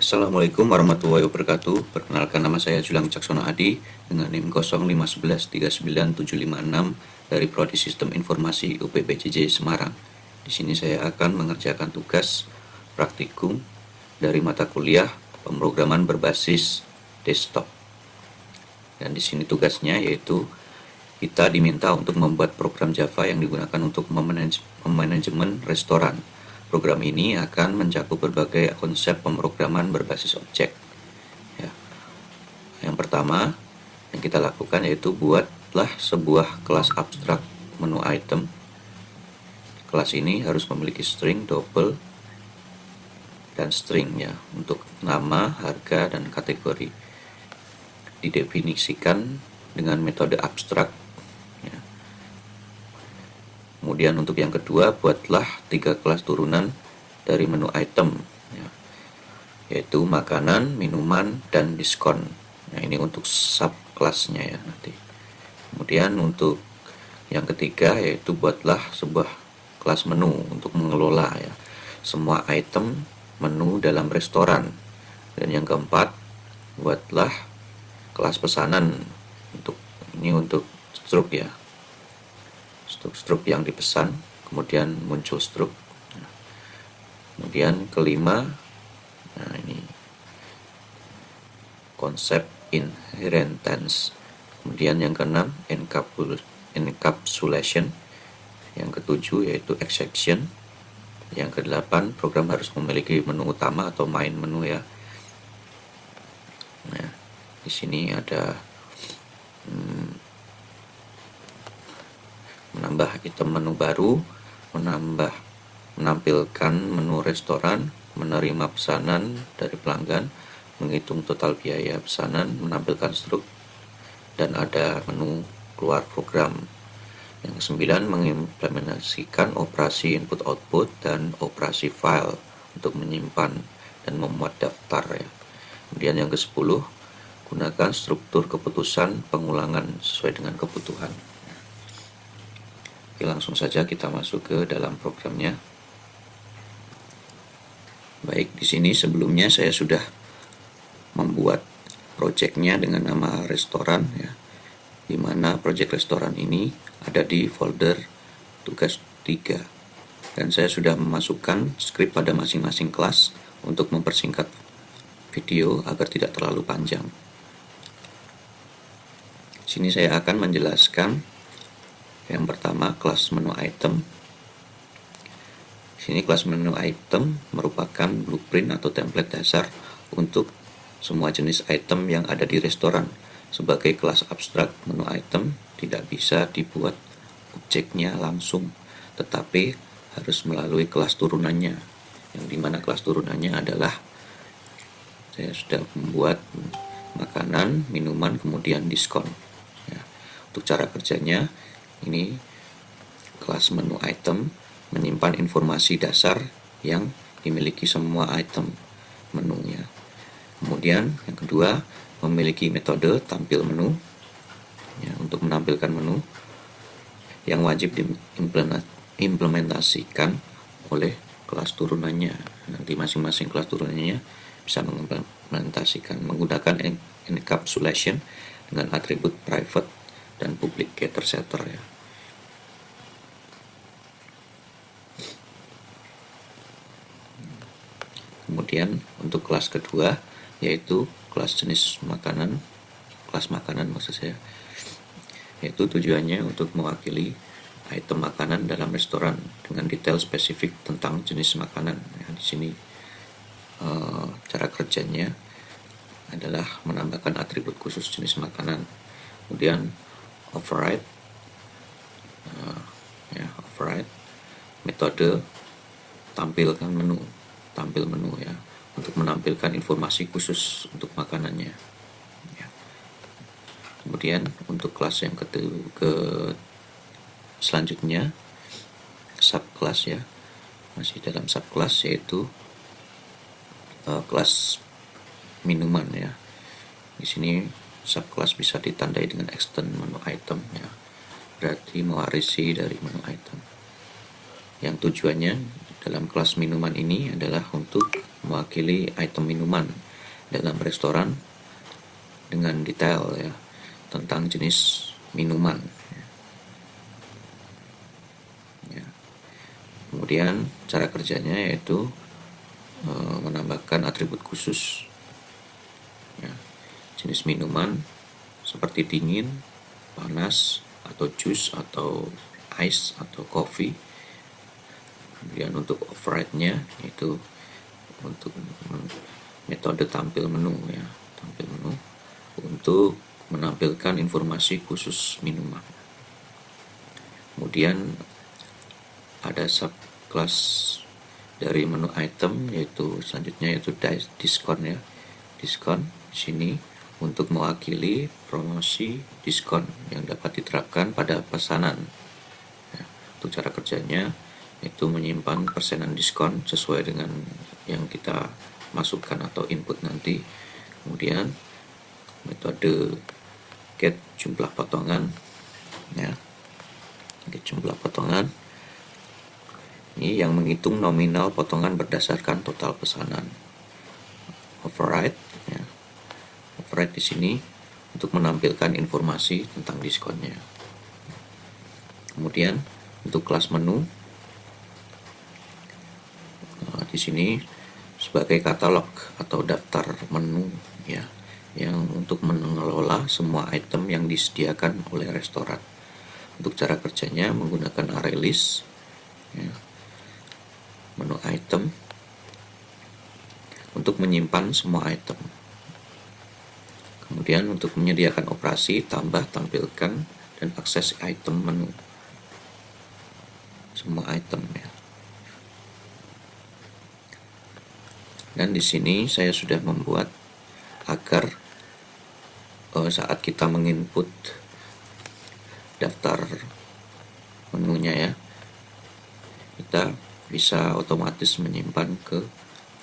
Assalamualaikum warahmatullahi wabarakatuh. Perkenalkan, nama saya Julang Caksono Adi dengan NIM 051139756 dari Prodi Sistem Informasi UPPJJ Semarang. Di sini saya akan mengerjakan tugas praktikum dari mata kuliah pemrograman berbasis desktop. Dan di sini tugasnya yaitu kita diminta untuk membuat program Java yang digunakan untuk memanajemen restoran. Program ini akan mencakup berbagai konsep pemrograman berbasis objek. Ya. Yang pertama yang kita lakukan yaitu buatlah sebuah kelas abstrak menu item. Kelas ini harus memiliki string, double, dan string ya untuk nama, harga, dan kategori. Didefinisikan dengan metode abstrak. Kemudian untuk yang kedua, buatlah 3 kelas turunan dari menu item, yaitu makanan, minuman, dan diskon. Nah, ini untuk subkelasnya ya nanti. Kemudian untuk yang ketiga yaitu buatlah sebuah kelas menu untuk mengelola ya semua item menu dalam restoran. Dan yang keempat, buatlah kelas pesanan untuk struk ya. Struk yang dipesan, kemudian muncul struk. Kemudian kelima, nah ini konsep inheritance. Kemudian yang keenam, encapsulation. Yang ketujuh yaitu exception. Yang kedelapan, program harus memiliki menu utama atau main menu ya. Nah, di sini ada menambah item menu baru, menampilkan menu restoran, menerima pesanan dari pelanggan, menghitung total biaya pesanan, menampilkan struk, dan ada menu keluar program. Yang kesembilan, mengimplementasikan operasi input-output dan operasi file untuk menyimpan dan memuat daftar ya. Kemudian yang ke-10, gunakan struktur keputusan pengulangan sesuai dengan kebutuhan. Oke, langsung saja kita masuk ke dalam programnya. Baik, di sini sebelumnya saya sudah membuat projectnya dengan nama restoran ya, di mana project restoran ini ada di folder tugas 3. Dan saya sudah memasukkan script pada masing-masing kelas untuk mempersingkat video agar tidak terlalu panjang. Di sini saya akan menjelaskan yang pertama, kelas menu item. Di sini kelas menu item merupakan blueprint atau template dasar untuk semua jenis item yang ada di restoran. Sebagai kelas abstrak, menu item tidak bisa dibuat objeknya langsung, tetapi harus melalui kelas turunannya. Yang dimana kelas turunannya adalah saya sudah membuat makanan, minuman, kemudian diskon. Ya, untuk cara kerjanya, ini kelas menu item menyimpan informasi dasar yang dimiliki semua item menunya. Kemudian yang kedua, memiliki metode tampil menu ya, untuk menampilkan menu yang wajib diimplementasikan oleh kelas turunannya. Nanti masing-masing kelas turunannya bisa mengimplementasikan menggunakan encapsulation dengan atribut private dan public getter setter ya. Kemudian untuk kelas kedua yaitu kelas jenis makanan, kelas makanan maksud saya, yaitu tujuannya untuk mewakili item makanan dalam restoran dengan detail spesifik tentang jenis makanan. Ya, di sini cara kerjanya adalah menambahkan atribut khusus jenis makanan. Kemudian override metode tampil menu ya, untuk menampilkan informasi khusus untuk makanannya ya. Kemudian untuk kelas yang selanjutnya subclass ya, masih dalam subclass yaitu kelas minuman ya. Di sini subclass bisa ditandai dengan extend menu item ya, berarti mewarisi dari menu item yang tujuannya dalam kelas minuman ini adalah untuk mewakili item minuman dalam restoran dengan detail ya tentang jenis minuman. Ya. Kemudian cara kerjanya yaitu menambahkan atribut khusus. Ya. Jenis minuman seperti dingin, panas, atau jus, atau ice, atau coffee. Kemudian untuk override-nya yaitu untuk metode tampil menu ya, tampil menu untuk menampilkan informasi khusus minuman. Kemudian ada subclass dari menu item yaitu selanjutnya yaitu diskon ya. Diskon di sini untuk mewakili promosi diskon yang dapat diterapkan pada pesanan. Ya, untuk cara kerjanya yaitu menyimpan persenan diskon sesuai dengan yang kita masukkan atau input nanti. Kemudian metode get jumlah potongan ya, get jumlah potongan ini yang menghitung nominal potongan berdasarkan total pesanan. Override ya, override di sini untuk menampilkan informasi tentang diskonnya. Kemudian untuk kelas menu di sini sebagai katalog atau daftar menu ya, yang untuk mengelola semua item yang disediakan oleh restoran. Untuk cara kerjanya menggunakan array list ya, menu item untuk menyimpan semua item. Kemudian untuk menyediakan operasi tambah, tampilkan, dan akses item menu, semua item ya. Dan di sini saya sudah membuat agar saat kita menginput daftar menunya ya, kita bisa otomatis menyimpan ke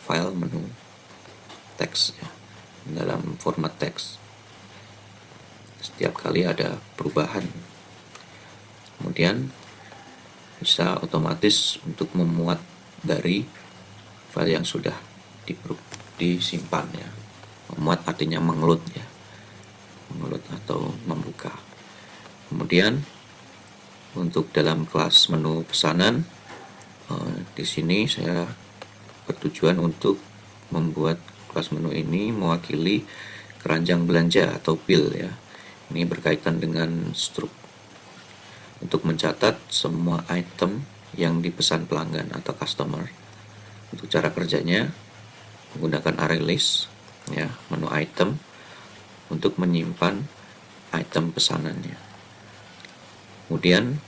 file menu teks ya, dalam format teks setiap kali ada perubahan. Kemudian bisa otomatis untuk memuat dari file yang sudah disimpan ya. Memuat artinya mengeload ya, mengeload atau membuka. Kemudian untuk dalam kelas menu pesanan di sini saya bertujuan untuk membuat kelas menu ini mewakili keranjang belanja atau bill ya. Ini berkaitan dengan struk untuk mencatat semua item yang dipesan pelanggan atau customer. Untuk cara kerjanya menggunakan array list ya, menu item untuk menyimpan item pesanannya. Kemudian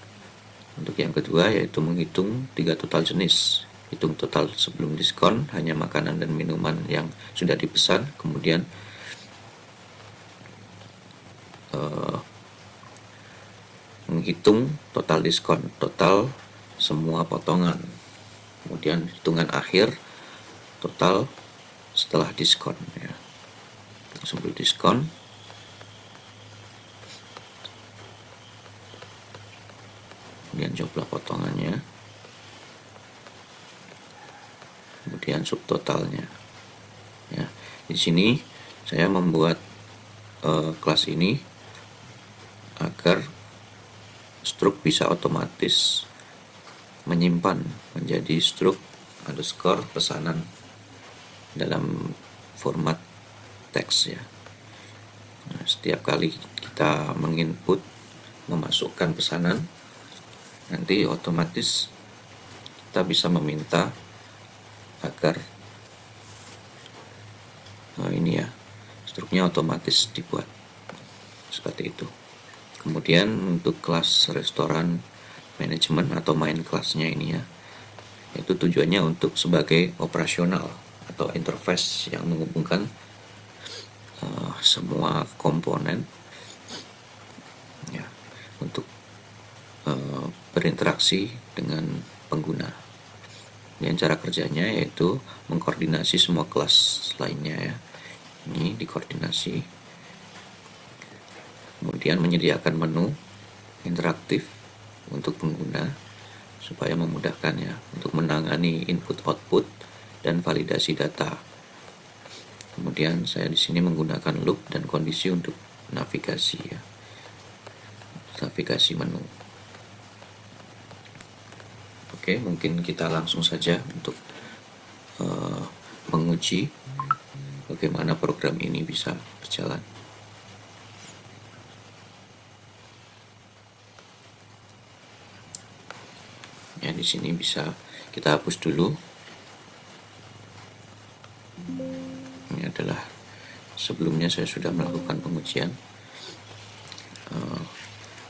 untuk yang kedua yaitu menghitung 3 total jenis. Hitung total sebelum diskon hanya makanan dan minuman yang sudah dipesan. Kemudian menghitung total diskon, total semua potongan. Kemudian hitungan akhir total setelah diskon ya. Sebelum diskon, kemudian jumlah potongannya, kemudian subtotalnya ya. Di sini saya membuat kelas ini agar struk bisa otomatis menyimpan menjadi struk underscore pesanan dalam format teks ya. Nah, setiap kali kita menginput memasukkan pesanan, nanti otomatis kita bisa meminta agar ini ya, struknya otomatis dibuat seperti itu. Kemudian untuk kelas restoran manajemen atau main kelasnya ini ya, itu tujuannya untuk sebagai operasional atau interface yang menghubungkan semua komponen ya, untuk berinteraksi dengan pengguna. Dan cara kerjanya yaitu mengkoordinasi semua kelas lainnya ya. Ini dikoordinasi. Kemudian menyediakan menu interaktif untuk pengguna supaya memudahkan ya untuk menangani input output dan validasi data. Kemudian saya di sini menggunakan loop dan kondisi untuk navigasi ya. Navigasi menu. Oke, mungkin kita langsung saja untuk menguji bagaimana program ini bisa berjalan. Ya, di sini bisa kita hapus dulu. Ini adalah sebelumnya saya sudah melakukan pengujian.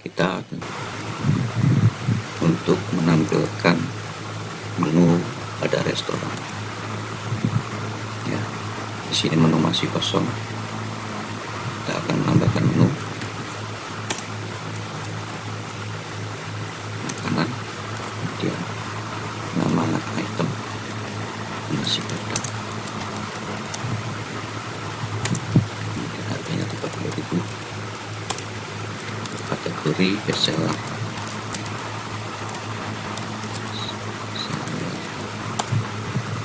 Kita untuk menampilkan menu pada restoran. Ya, di sini menu masih kosong. Kita akan menambahkan menu makanan, kemudian nama item, nasi padang, kemudian harganya 30.000, kategori bestseller,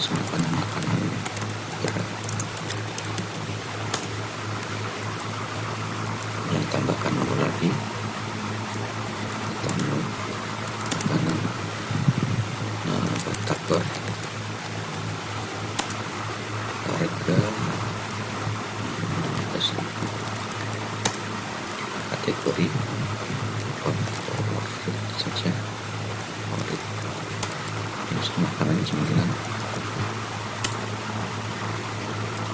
makanan berat, dan tambahkan menu lagi, menu makanan batagor, harga kategori favorit saja, favorit, jenis makanan 9,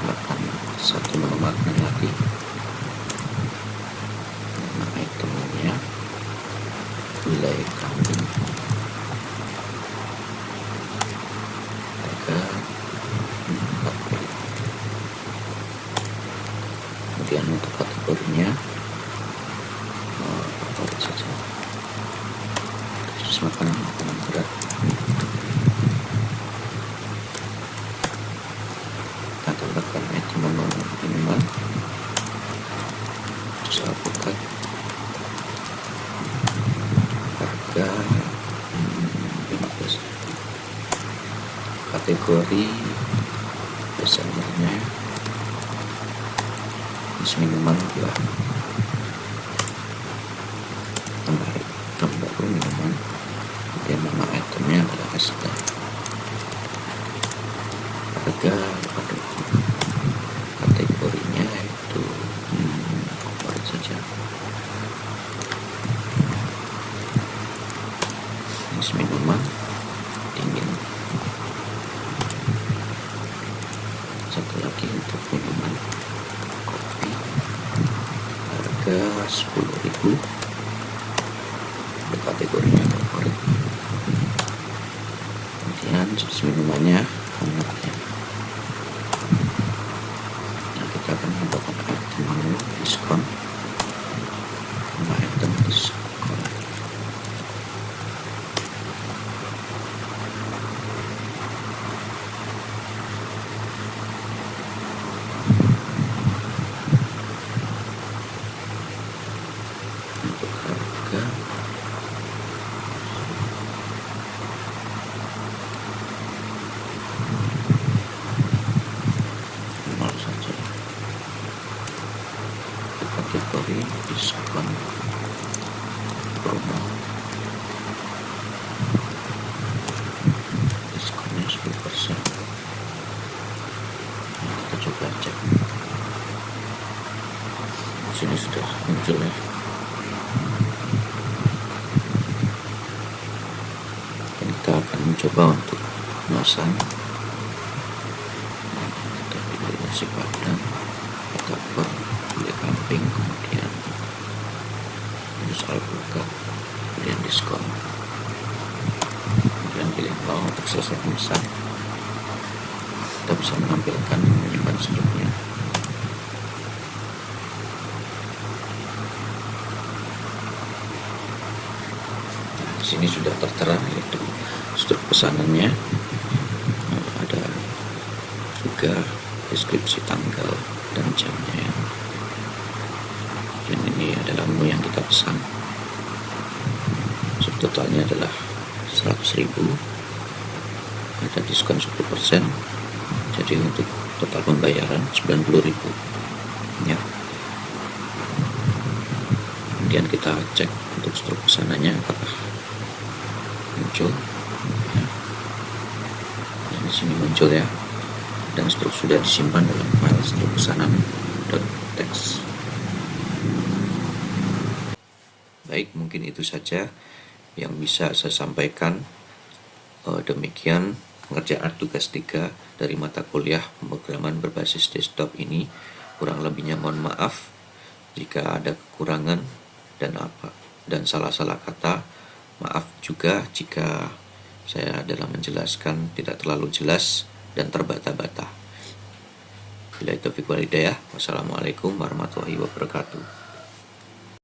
bahkan satu menu makanan lagi, nama itemnya gulai kambing, harga 40. Kemudian untuk kategorinya favorit saja, terus makanan berat. Kita tambahkan item menu minimal, terus alpukat, harga 15. Kategori bestsellernya minimal 2, tambah baru minuman, kemudian nama itemnya adalah es teh, harga kategorinya itu favorit saja, jenis minuman dingin, satu lagi untuk minuman kopi, harga 10.000, kategorinya favorit, kemudian jenis minumannya hangatnya. Nah, kita akan menambahkan item menu diskon, nama item diskon, untuk harga saja, kategori diskon promo, diskonnya 10%. Nah, kita coba cek, di sini sudah muncul ya. Dan kita akan mencoba untuk memasang. Kita pilih nasi padang, batagor, gulai kambing, kemudian terus alpukat, kemudian diskon, kemudian pilih mau untuk selesai pemesan. Kita bisa menampilkan menyimpan struknya. Nah, di sini sudah tertera yaitu struk pesanannya, ada juga deskripsi tanggal dan jamnya. Dan ini adalah menu yang kita pesan. Subtotalnya adalah 100.000, ada diskon 10%, jadi untuk total pembayaran 90.000 ya. Kemudian kita cek untuk struk pesanannya apakah muncul ya. Nah, di sini muncul ya, dan struk sudah disimpan dalam file struk pesanan.txt. Baik, mungkin itu saja yang bisa saya sampaikan. Demikian pengerjaan tugas 3 dari mata kuliah pemrograman berbasis desktop ini. Kurang lebihnya mohon maaf jika ada kekurangan dan salah-salah kata. Maaf juga jika saya dalam menjelaskan tidak terlalu jelas dan terbata-bata. Billahi taufiq wal hidayah. Wassalamualaikum warahmatullahi wabarakatuh.